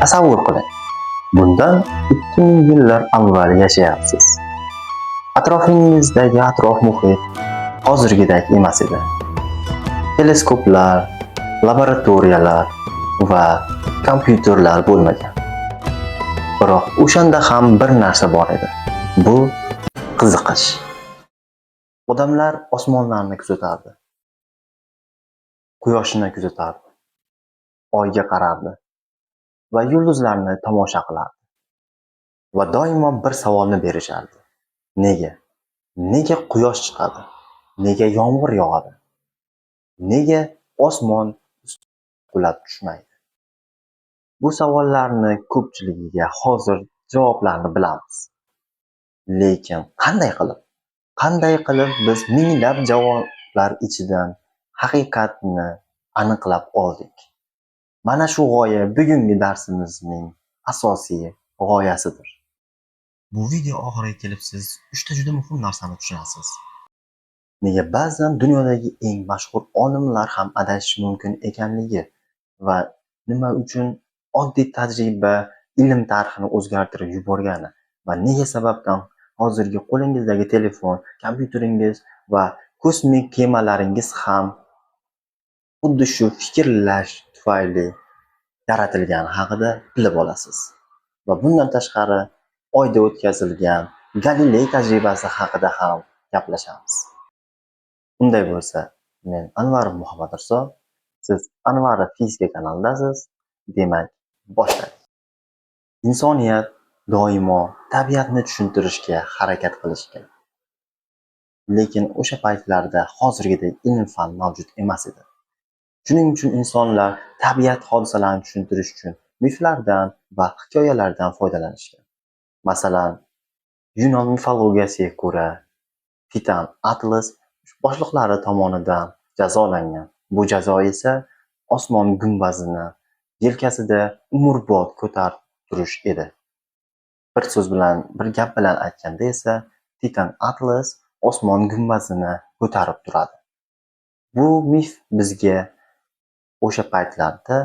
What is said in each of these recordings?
Tasavvur qiling. Bundan 2000 yillar avval yashayapsiz. Atrofingizdagi atrof muhit hozirgidek emas edi. Teleskoplar, laboratoriyalar va kompyuterlar bo'lmagan. Biroq o'shanda ham bir narsa bor edi. Bu qiziqish. Odamlar osmonlarni kuzatardi. Quyoshni kuzatardi. Oyga qarardi va yulduzlarni tomosha qilardi. Va doimo bir savolni berishardi. Nega? Nega quyosh chiqadi? Nega yomg'ir yog'adi? Nega osmon qulab tushmaydi? Bu savollarni ko'pchiligiga hozir javoblarni bilamiz. Lekin qanday qilib biz minglab javoblar ichidan haqiqatni aniqlab oldik? Mana shu g'oya bugungi darsimizning asosiy g'oyasidir. Bu video oxiriga kelib siz 3 ta juda muhim narsani tushunasiz. Nega ba'zan dunyodagi eng mashhur olimlar ham adashishi mumkin ekanligi va nima uchun oddiy tajriba ilm tarixini o'zgartirib yuborgani va nega sababdan hozirgi qo'lingizdagi telefon, kompyuteringiz va kosmik kemalaringiz ham xuddi shu fikrlash tufayli yaratilgani haqida bilib olasiz. Va bundan tashqari oyda o'tkazilgan Galiley tajribasi haqida ham gaplashamiz. Unday bo'lsa, men Anvar Muhammad Riso, siz Anvar fizika kanalidasiz. Demak, boshlaylik. Insoniyat doimo tabiatni tushuntirishga harakat qilishgan. Lekin o'sha paytlarda hozirgidek ilm-fan mavjud emas edi. Shuning uchun insonlar tabiat hodisalarini tushuntirish uchun miflardan va hikoyalardan foydalanishgan. Masalan, Yunon mifologiyasiga ko'ra, Titan Atlas boshliqlari tomonidan jazolangan. Bu jazo esa osmon gumbazini yelkasida umrbod ko'tarib turish edi. Bir gap bilan aytganda esa Titan Atlas osmon gumbazini ko'tarib turadi. Bu mif bizga o'sha paytlarda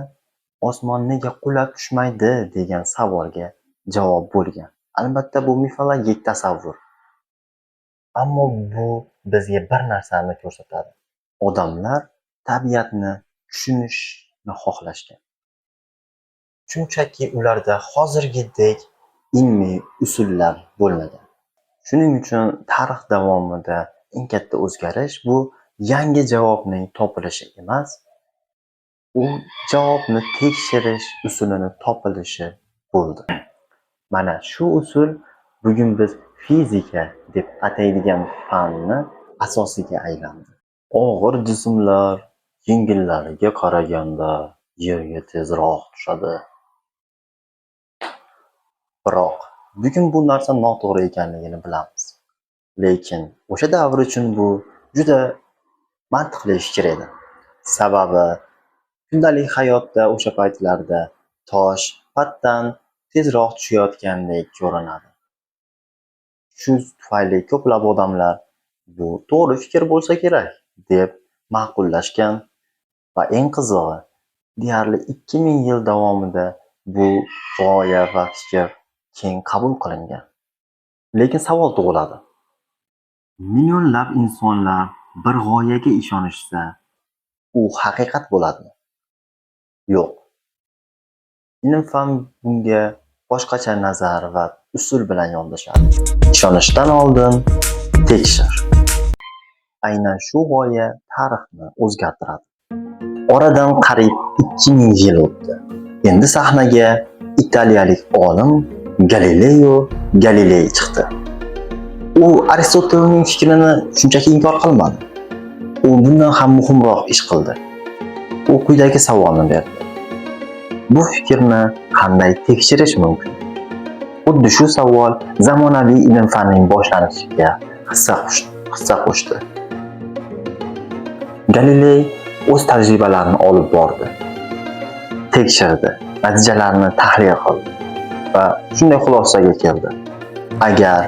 osmon nega qulab tushmaydi degan savolga javob bo'lgan. Albatta bu mifologik tasavvur. Ammo bu bizga bir narsani ko'rsatadi. Odamlar tabiatni tushunishni xohlashgan. Shunchaki ularda hozirgidek ilmiy usullar bo'lmagan. Shuning uchun tarix davomida eng katta o'zgarish bu yangi javobning topilishi emas, u javobni tekshirish usulini topilishi bo'ldi. Mana shu usul bugun biz fizika deb ataydigan fanni asosiga aylandi. Og'ir jismlar yengillariga qaraganda yerga tezroq tushadi. Biroq bugun bu narsa noto'g'ri ekanligini bilamiz. Lekin o'sha davr uchun bu juda mantiqli fikr edi. Sababi kundalik hayotda o'sha paytlarda tosh patdan tezroq tushayotgandek ko'rinadi. Shu tufayli ko'plab odamlar bu to'g'ri fikr bo'lsa kerak deb ma'qullashgan va eng qizig'i, deyarli 2000 yil davomida bu g'oya va fikr keng qabul qilingan. Lekin savol tug'iladi. Millionlab insonlar bir g'oyaga ishonishsa, u haqiqat bo'ladimi? Yo'q. Ilm-fan bunga boshqacha nazar va usul bilan yondashadi. Ishonishdan oldin tekshir. Aynan shu g'oya tarixni o'zgartiradi. Oradan qariyb 2000 yil o'tdi. Endi sahnaga italiyalik olim Galileo Galilei chiqdi. U Aristotelning fikrini shunchaki inkor qilmadi. U bundan ham muhimroq ish qildi. U quyidagi savolni berdi. Bu fikrni qanday tekshirish mumkin? Xuddi shu savol zamonaviy ilm-fanning boshlanishiga hissa qo'shdi. Galilei o'z tajribalarini olib bordi. Tekshirdi, natijalarni tahlil qildi va shunday xulosaga keldi. Agar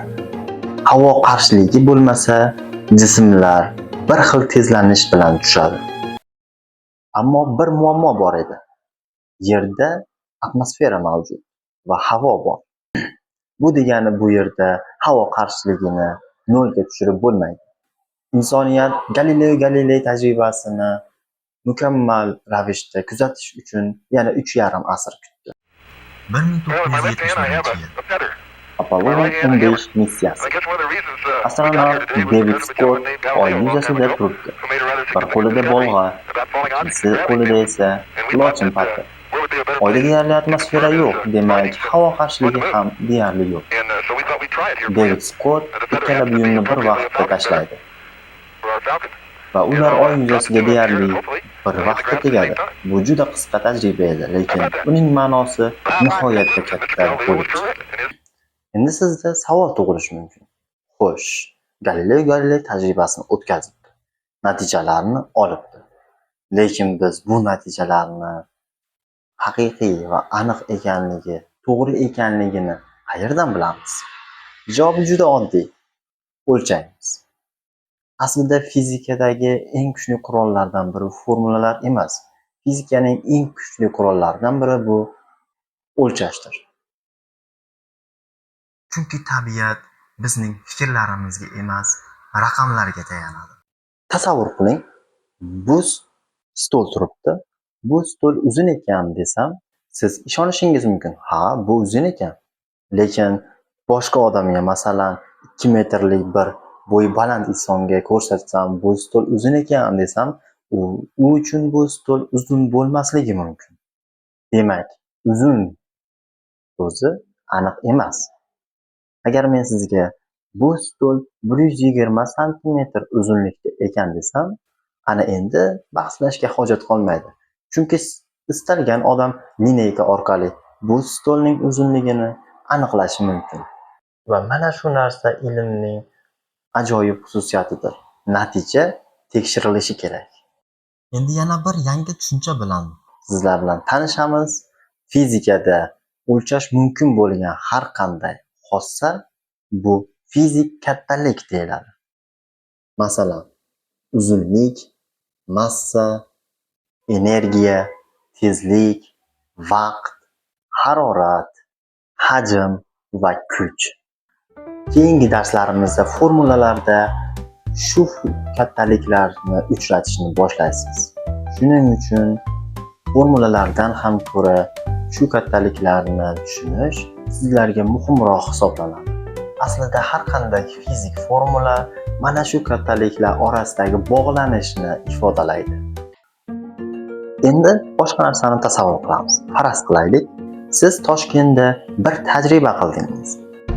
havo qarshiligi bo'lmasa, jismlar bir xil tezlanish bilan tushadi. Ammo bir muammo bor edi. Yerda atmosfera mavjud va havo bor. Bu degani bu yerda havo qarshiligini nolga tushirib bo'lmaydi. Insoniyat Galileo Galiley tajribasini mukammal ravishda kuzatish uchun yana 3,5 asr kutdi. 1970-yil Apollo 15 missiyasi. Astronavt David Scott Oy yuzasida turibdi. Bir qo'lida bolg'a, ikkinchi qo'lida esa lochin pati. Oyda deyarli atmosfera yo'q, demak havo qarshiligi ham deyarli yo'q. David Scott ikkala buyumni bir vaqtda tashlaydi va ular Oy yuzasiga deyarli bir vaqtda tegadi. Bu juda qisqa tajriba edi, lekin uning ma'nosi nihoyatda katta bo'lib chiqdi. Endi sizda savol tug'ilishi mumkin. Xo'sh, Galileo Galiley tajribasini o'tkazibdi, natijalarni olibdi. Lekin biz bu natijalarni haqiqiy va aniq ekanligi, to'g'ri ekanligini qayerdan bilamiz? Javobi juda oddiy. O'lchaymiz. Aslida fizikadagi eng kuchli qurollardan biri formulalar emas. Fizikaning eng kuchli qurollaridan biri bu o'lchashdir. Chunki tabiat bizning fikrlarimizga emas, raqamlarga tayanadi. Tasavvur qiling, bu stol turibdi. Bu stol uzun ekan desam, siz ishonishingiz mumkin. Ha, bu uzun ekan. Lekin boshqa odamga, masalan, 2 metrlik bir bo'yi baland insonga ko'rsatsam, bu stol uzun ekan desam, u uchun bu stol uzun bo'lmasligi mumkin. Demak, uzun so'zi aniq emas. Agar men sizga bu stol 120 santimetr uzunlikda ekan desam, ana endi bahslashga hojat qolmaydi. Chunki istalgan odam lineyka orqali bu stolning uzunligini aniqlashi mumkin. Va mana shu narsa ilmning ajoyib xususiyatidir. Natija tekshirilishi kerak. Endi yana bir yangi tushuncha bilan sizlar bilan tanishamiz. Fizikada o'lchash mumkin bo'lgan har qanday xossa bu fizik kattalik deyiladi. Masalan, uzunlik, massa, energiya, tezlik, vaqt, harorat, hajm va kuch. Keyingi darslarimizda formulalarda shu kattaliklarni uchratishni boshlaysiz. Shuning uchun formulalardan ham ko'ra shu kattaliklarni tushunish sizlarga muhimroq hisoblanadi. Aslida har qanday fizik formula mana shu kattaliklar orasidagi bog'lanishni ifodalaydi. Endi boshqa narsani tasavvur qilamiz. Faraz qilaylik, siz Toshkentda bir tajriba qildingiz.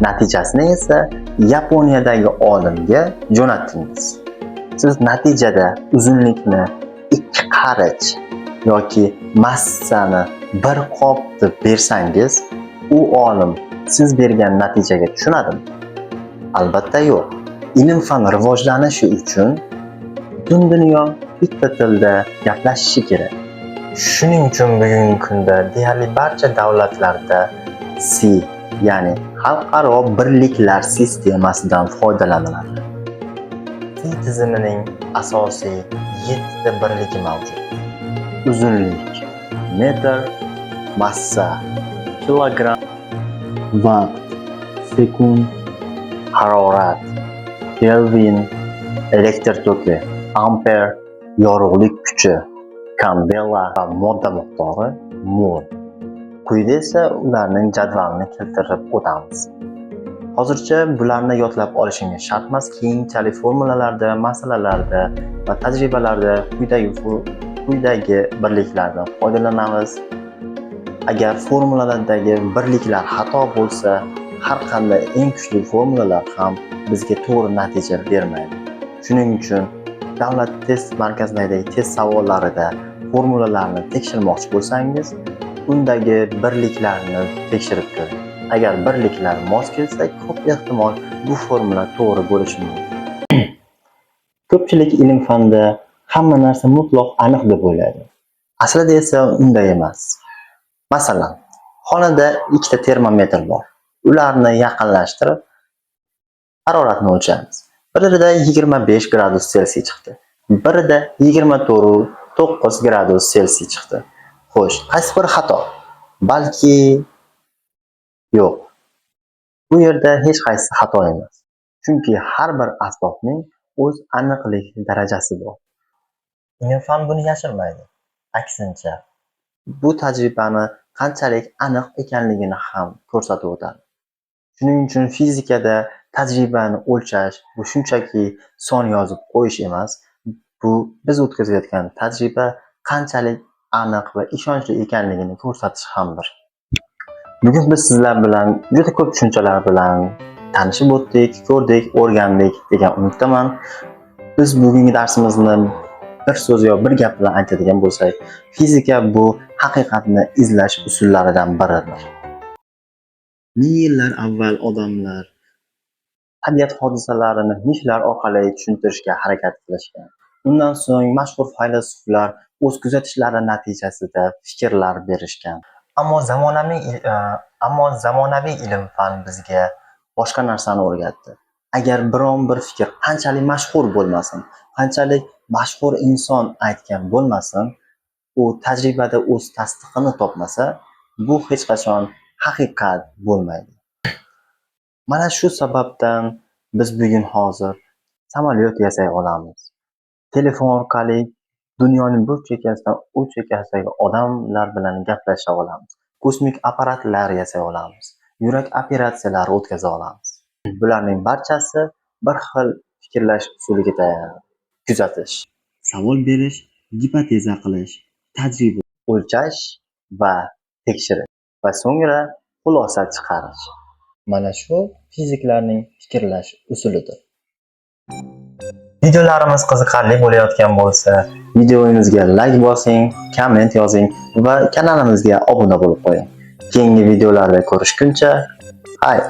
Natijasini esa Yaponiyadagi olimga jo'natdingiz. Siz natijada uzunlikni 2 qarich yoki massani 1 qop deb bersangiz, u olim siz bergan natijaga tushunadimi? Albatta yo'q. Ilm-fan rivojlanishi uchun butun dunyo bitta tilda gaplashishi kerak. Shuning uchun bugungi kunda deyarli barcha davlatlarda C, ya'ni xalqaro birliklar sistemasidan foydalaniladi. C tizimining asosiy 7 ta birligi mavjud. Uzunlik metr, massa kilogramm, vaqt sekund, harorat kelvin, elektr toki amper, yorug'lik kuchi kandela va modda miqdori mol. Quyida esa ularning jadvalini keltirib o'tamiz. Hozircha bularni yodlab olishingiz shart emas. Keyinchalik formulalarda, masalalarda va tajribalarda quyidagi birliklardan foydalanamiz. Agar formulalardagi birliklar xato bo'lsa, har qanday eng kuchli formulalar ham bizga to'g'ri natija bermaydi. Shuning uchun davlat test markazlaridagi test savollarida formulalarni tekshirmoqchi bo'lsangiz, undagi birliklarni tekshirib ko'ring. Agar birliklar mos kelsa, ko'p ehtimol bu formula to'g'ri bo'lishi mumkin. Ko'pchilik ilm-fanda hamma narsa mutlaq aniq deb o'ylaydi. Aslida esa unday emas. Masalan, xonada 2 ta termometr bor. Ularni yaqinlashtirib haroratni o'lchaymiz. Birida 25 gradus Selsiy chiqdi. Birida 24.9 gradus Selsiy chiqdi. Xo'sh, qaysi biri xato? Balki yo'q. Bu yerda hech qaysi xato emas. Chunki har bir asbobning o'z aniqlik darajasi bor. Ilm-fan buni yashirmaydi. Aksincha, bu tajribani qanchalik aniq ekanligini ham ko'rsatib o'tadi. Shuning uchun fizikada tajribani o'lchash bu shunchaki son yozib qo'yish emas, bu biz o'tkazayotgan tajriba qanchalik aniq va ishonchli ekanligini ko'rsatish hamdir. Bugun biz sizlar bilan juda ko'p tushunchalar bilan tanishib o'tdik, ko'rdik, o'rgandik degan umiddaman. Biz bugungi darsimizni bir so'z yo bir gap bilan aytadigan bo'lsak, fizika bu haqiqatni izlash usullaridan biridir. Ming yillar avval odamlar tabiat hodisalarini miflar orqali tushuntirishga harakat qilishgan. Undan so'ng mashhur faylasuflar o'z kuzatishlari natijasida fikrlar berishgan. Ammo zamonaviy ilm-fan bizga boshqa narsani o'rgatdi. Agar biron bir fikr qanchalik mashhur bo'lmasin, qanchalik mashhur inson aytgan bo'lmasin, u tajribada o'z tasdig'ini topmasa, bu hech qachon haqiqat bo'lmaydi. Mana shu sababdan biz bugun hozir samolyot yasay olamiz. Telefon orqali dunyoning bir chekkasidan u chekkasidagi odamlar bilan gaplasha olamiz. Kosmik apparatlar yasay olamiz. Yurak operatsiyalari o'tkaza olamiz. Bularning barchasi bir xil fikrlash usuliga tayanadi. Kuzatish, savol berish, gipoteza qilish, tajriba o'lchash va tekshirish va so'ngra xulosa chiqarish. Mana shu fiziklarning fikrlash usulidir. Videolarimiz qiziqarli bo'layotgan bo'lsa, videomizga like bosing, komment yozing va kanalimizga obuna bo'lib qo'ying. Keyingi videolarda ko'rishguncha, xayr.